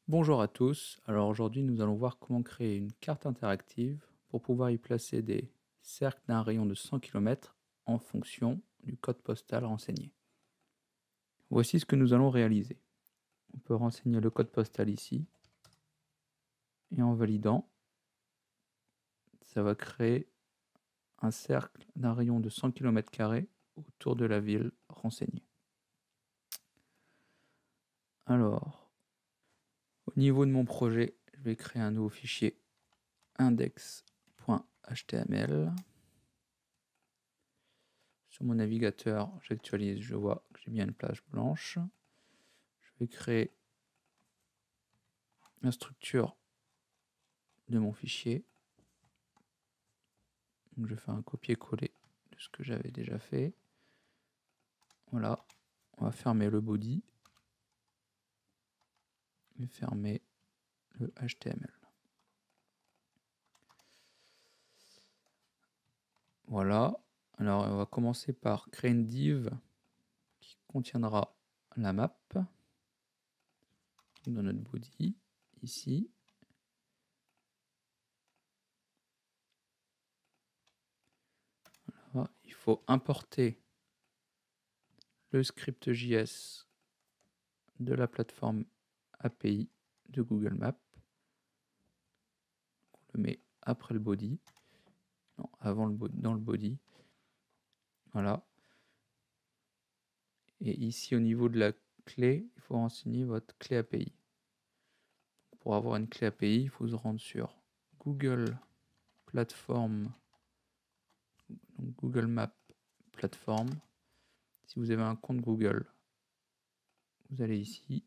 Bonjour à tous, alors aujourd'hui nous allons voir comment créer une carte interactive pour pouvoir y placer des cercles d'un rayon de 100 km en fonction du code postal renseigné. Voici ce que nous allons réaliser. On peut renseigner le code postal ici et en validant, ça va créer un cercle d'un rayon de 100 km² autour de la ville renseignée. Alors, au niveau de mon projet, je vais créer un nouveau fichier index.html. Sur mon navigateur, j'actualise, je vois que j'ai bien une plage blanche. Je vais créer la structure de mon fichier. Donc je fais un copier-coller de ce que j'avais déjà fait. Voilà, on va fermer le body et fermer le HTML. Voilà, alors on va commencer par créer une div qui contiendra la map dans notre body, ici. Voilà, il faut importer le script JS de la plateforme API de Google Maps. On le met après le body, non, avant le body, dans le body. Voilà. Et ici, au niveau de la clé, il faut renseigner votre clé API. Pour avoir une clé API, il faut se rendre sur Google Platform, donc Google Maps Platform. Si vous avez un compte Google, vous allez ici,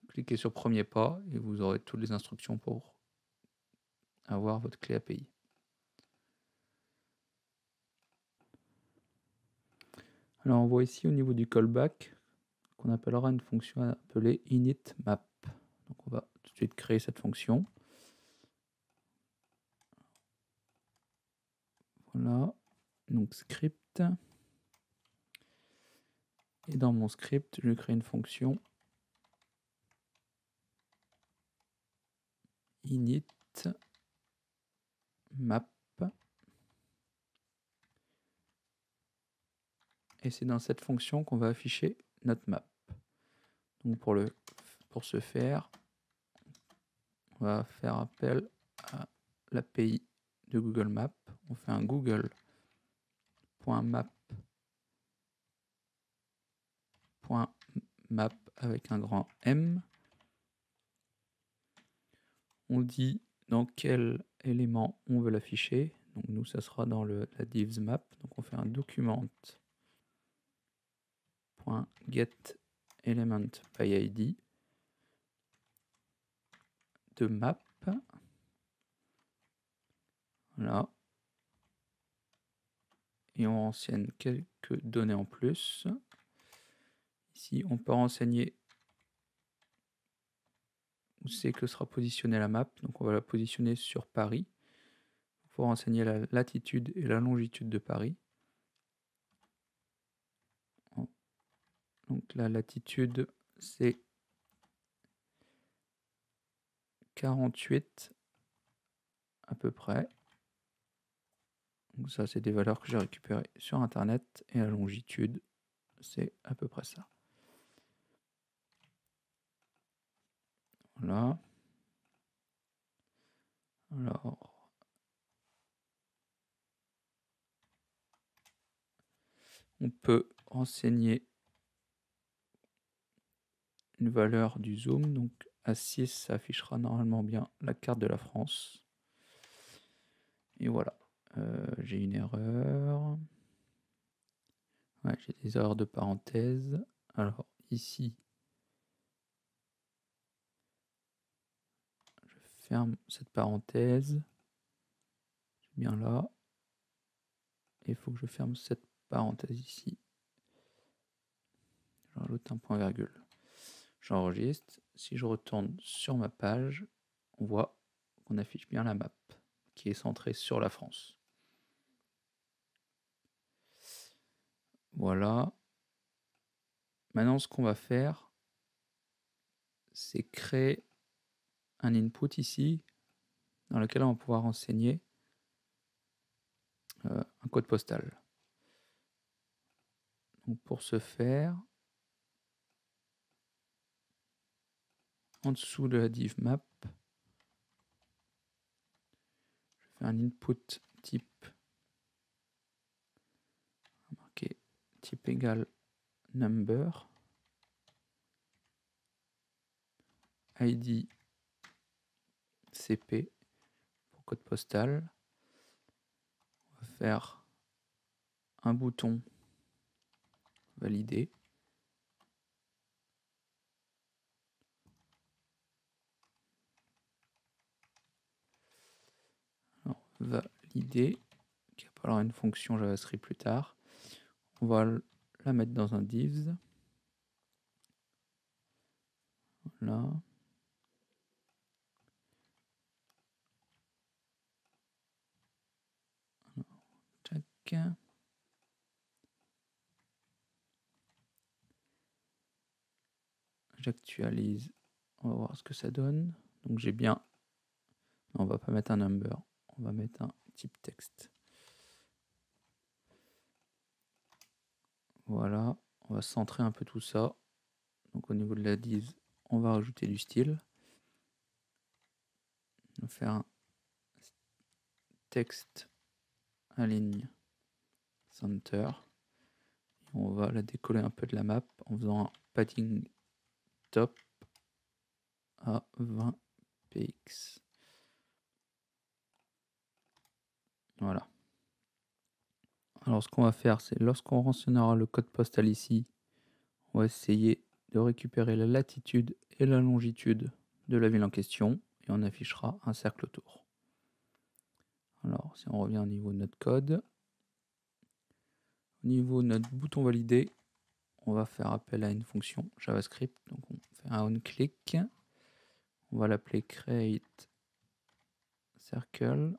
cliquez sur premier pas et vous aurez toutes les instructions pour avoir votre clé API. Alors on voit ici au niveau du callback qu'on appellera une fonction appelée initMap. Donc on va tout de suite créer cette fonction. Voilà, donc script. Et dans mon script, je crée une fonction initMap. Et c'est dans cette fonction qu'on va afficher notre map. Donc pour ce faire, on va faire appel à l'API de Google Maps. On fait un google.map.map avec un grand M. On dit dans quel élément on veut l'afficher. Donc nous, ça sera dans la divs map. Donc on fait un document.getElementById de map. Voilà. Et on renseigne quelques données en plus. Ici, on peut renseigner où c'est que sera positionnée la map. Donc on va la positionner sur Paris. Il faut renseigner la latitude et la longitude de Paris. Donc la latitude, c'est 48 à peu près. Donc ça, c'est des valeurs que j'ai récupérées sur Internet. Et la longitude, c'est à peu près ça. Voilà. Alors, on peut renseigner une valeur du zoom. Donc à 6, ça affichera normalement bien la carte de la France. Et voilà. J'ai une erreur. Ouais, j'ai des erreurs de parenthèse. Alors ici, je ferme cette parenthèse. Bien là. Et il faut que je ferme cette parenthèse ici. Je rajoute un point virgule. J'enregistre. Si je retourne sur ma page, on voit qu'on affiche bien la map qui est centrée sur la France. Voilà. Maintenant, ce qu'on va faire, c'est créer un input ici dans lequel on va pouvoir renseigner un code postal. Donc pour ce faire, en dessous de la div map, je fais un input type marqué type égale number, id cp pour code postal. On va faire un bouton valider. Alors, valider, qui appellera une fonction JavaScript plus tard. On va la mettre dans un divs. Voilà. Tac. J'actualise. On va voir ce que ça donne. Donc j'ai bien. Non, on va pas mettre un number. On va mettre un type texte. Voilà. On va centrer un peu tout ça. Donc au niveau de la div, on va rajouter du style. On va faire un texte align center. Et on va la décoller un peu de la map en faisant un padding top à 20 px. Voilà. Alors ce qu'on va faire, c'est lorsqu'on renseignera le code postal ici, on va essayer de récupérer la latitude et la longitude de la ville en question et on affichera un cercle autour. Alors si on revient au niveau de notre code, au niveau de notre bouton validé, on va faire appel à une fonction JavaScript. Donc on fait un onClick, on va l'appeler create circle.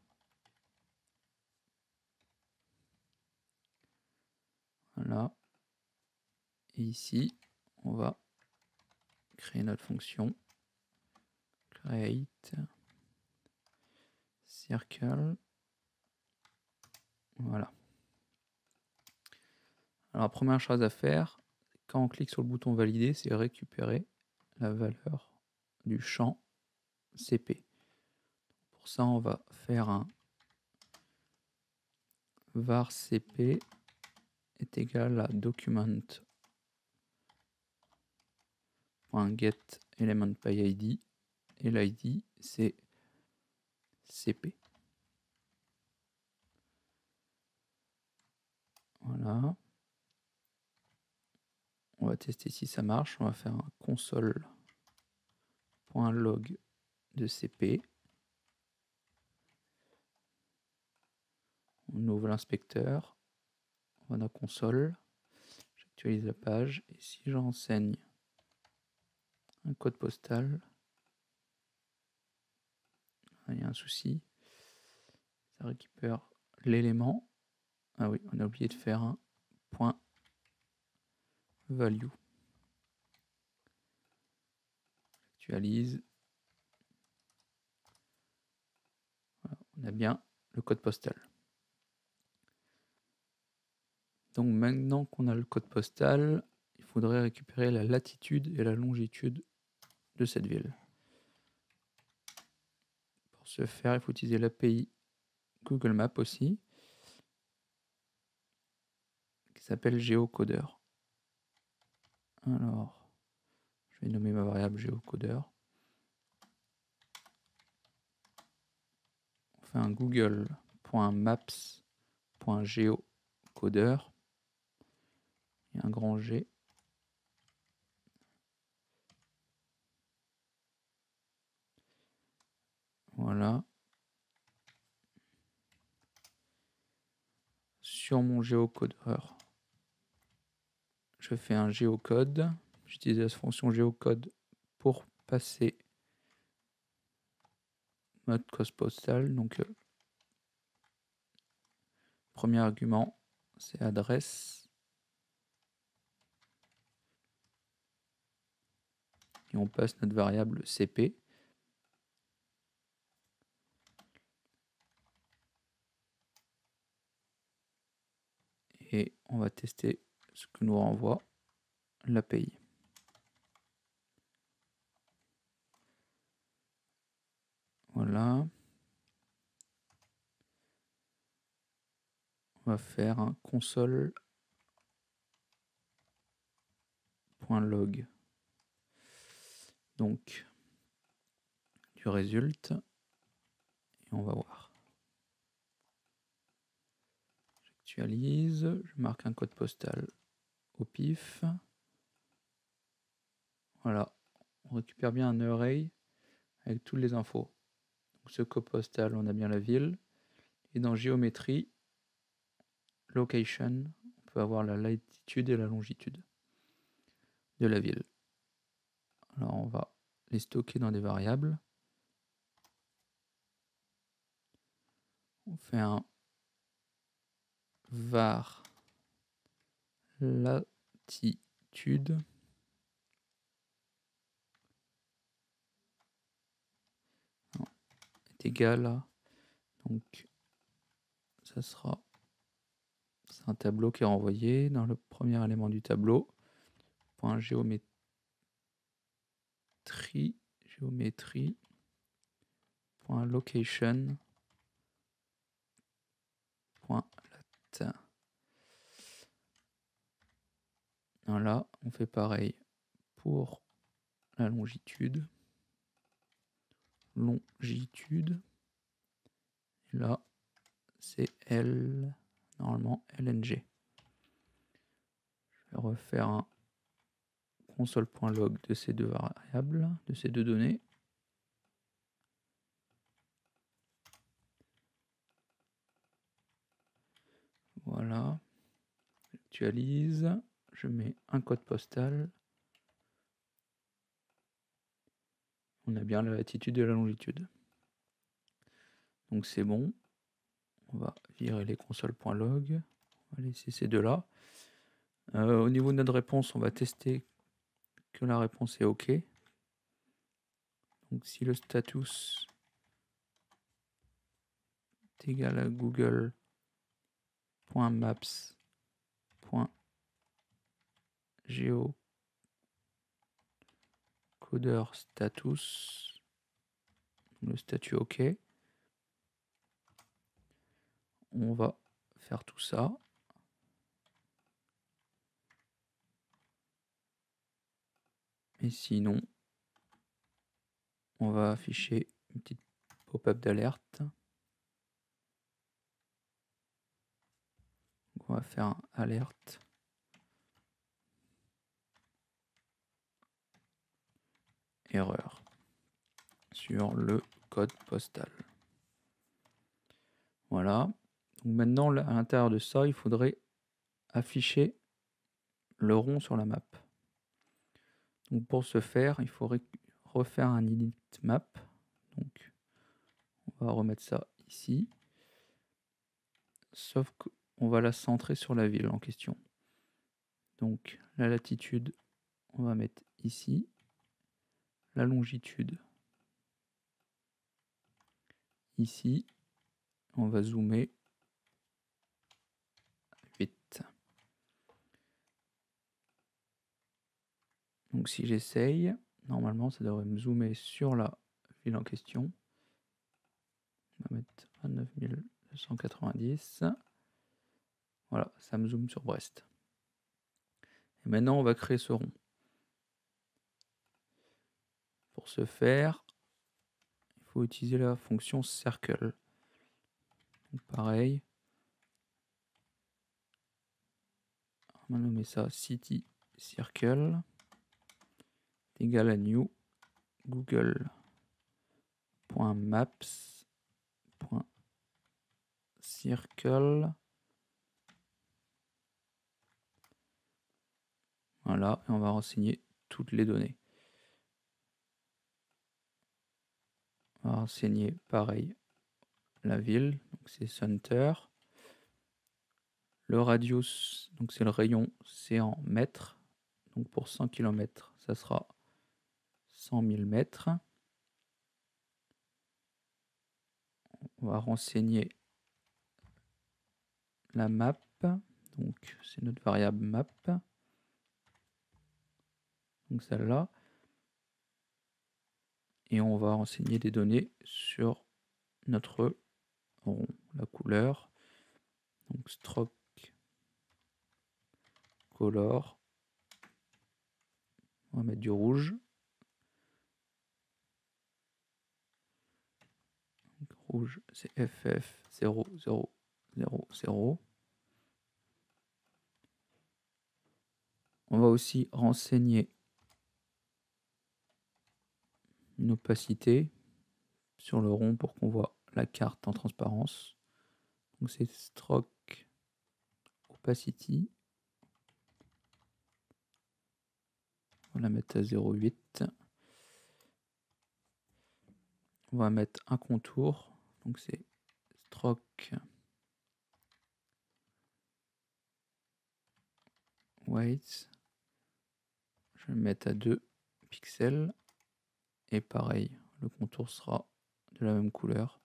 Voilà. Et ici, on va créer notre fonction create circle. Voilà. Alors, première chose à faire, quand on clique sur le bouton valider, c'est récupérer la valeur du champ CP. Pour ça, on va faire un var CP est égal à document.getElementById et l'ID c'est CP. Voilà. On va tester si ça marche. On va faire un console.log de CP. On ouvre l'inspecteur. On va dans console. J'actualise la page. Et si j'enseigne un code postal, il y a un souci. Ça récupère l'élément. Ah oui, on a oublié de faire un point value. J'actualise. Voilà, on a bien le code postal. Donc maintenant qu'on a le code postal, il faudrait récupérer la latitude et la longitude de cette ville. Pour ce faire, il faut utiliser l'API Google Maps aussi, qui s'appelle GeoCoder. Alors, je vais nommer ma variable GeoCoder. On fait un google.maps.geocoder. Il y a un grand G. Voilà. Sur mon géocodeur, je fais un géocode. J'utilise la fonction géocode pour passer notre code postal. Donc, premier argument, c'est adresse. Et et on passe notre variable CP. Et on va tester ce que nous renvoie l'API. Voilà. On va faire un console.log. Donc, du résulte. Et on va voir. J'actualise, je marque un code postal au pif. Voilà, on récupère bien un array avec toutes les infos. Donc, ce code postal, on a bien la ville. Et dans géométrie, location, on peut avoir la latitude et la longitude de la ville. Alors on va les stocker dans des variables. On fait un var latitude est égal à, donc ça sera, c'est un tableau qui est renvoyé dans le premier élément du tableau, point géométrie, point location, point lat. Voilà, on fait pareil pour la longitude. Et là, c'est L, normalement LNG. Je vais refaire un console.log de ces deux variables, de ces deux données. Voilà. J'actualise. Je mets un code postal. On a bien la latitude et la longitude. Donc c'est bon. On va virer les console.log. On va laisser ces deux-là. Au niveau de notre réponse, on va tester que la réponse est OK. Donc si le status est égal à google.maps.geocoder status, le statut OK, on va faire tout ça. Et sinon, on va afficher une petite pop-up d'alerte. On va faire un alerte erreur sur le code postal. Voilà. Donc maintenant, à l'intérieur de ça, il faudrait afficher le rond sur la map. Donc pour ce faire, il faudrait refaire un init map. Donc on va remettre ça ici. Sauf qu'on va la centrer sur la ville en question. Donc la latitude, on va mettre ici. La longitude, ici. On va zoomer 8. Donc si j'essaye, normalement ça devrait me zoomer sur la ville en question. On va mettre 29 290. Voilà, ça me zoome sur Brest. Et maintenant on va créer ce rond. Pour ce faire, il faut utiliser la fonction circle. Donc pareil. On va nommer ça city circle égal à new google.maps.circle. Voilà, et on va renseigner toutes les données. On va renseigner pareil la ville, donc c'est center. Le radius, donc c'est le rayon, c'est en mètres. Donc pour 100 km, ça sera 100 000 mètres. On va renseigner la map. Donc c'est notre variable map. Donc celle-là. Et on va renseigner des données sur notre rond, la couleur. Donc stroke color. On va mettre du rouge. Donc, rouge, c'est FF 0000. On va aussi renseigner une opacité sur le rond pour qu'on voit la carte en transparence. Donc c'est stroke opacity. On va la mettre à 0,8. On va mettre un contour. Donc c'est stroke weight. Je vais le mettre à 2 pixels. Et pareil, le contour sera de la même couleur,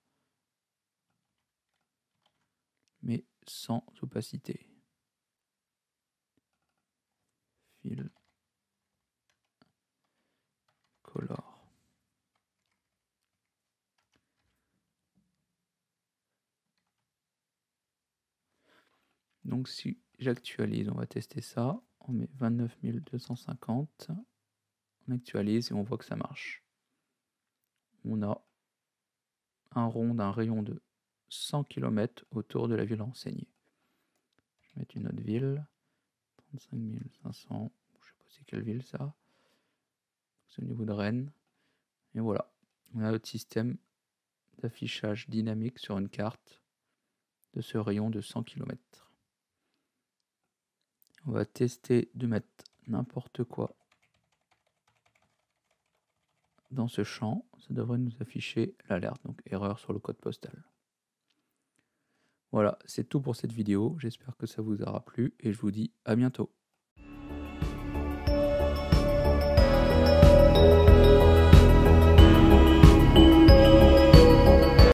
mais sans opacité. Fill color. Donc si j'actualise, on va tester ça. On met 29 250. On actualise et on voit que ça marche. On a un rond d'un rayon de 100 km autour de la ville renseignée. Je vais mettre une autre ville. 35 500. Je sais pas c'est quelle ville ça. C'est au niveau de Rennes. Et voilà. On a notre système d'affichage dynamique sur une carte de ce rayon de 100 km. On va tester de mettre n'importe quoi dans ce champ. Ça devrait nous afficher l'alerte, donc erreur sur le code postal. Voilà, c'est tout pour cette vidéo. J'espère que ça vous aura plu et je vous dis à bientôt.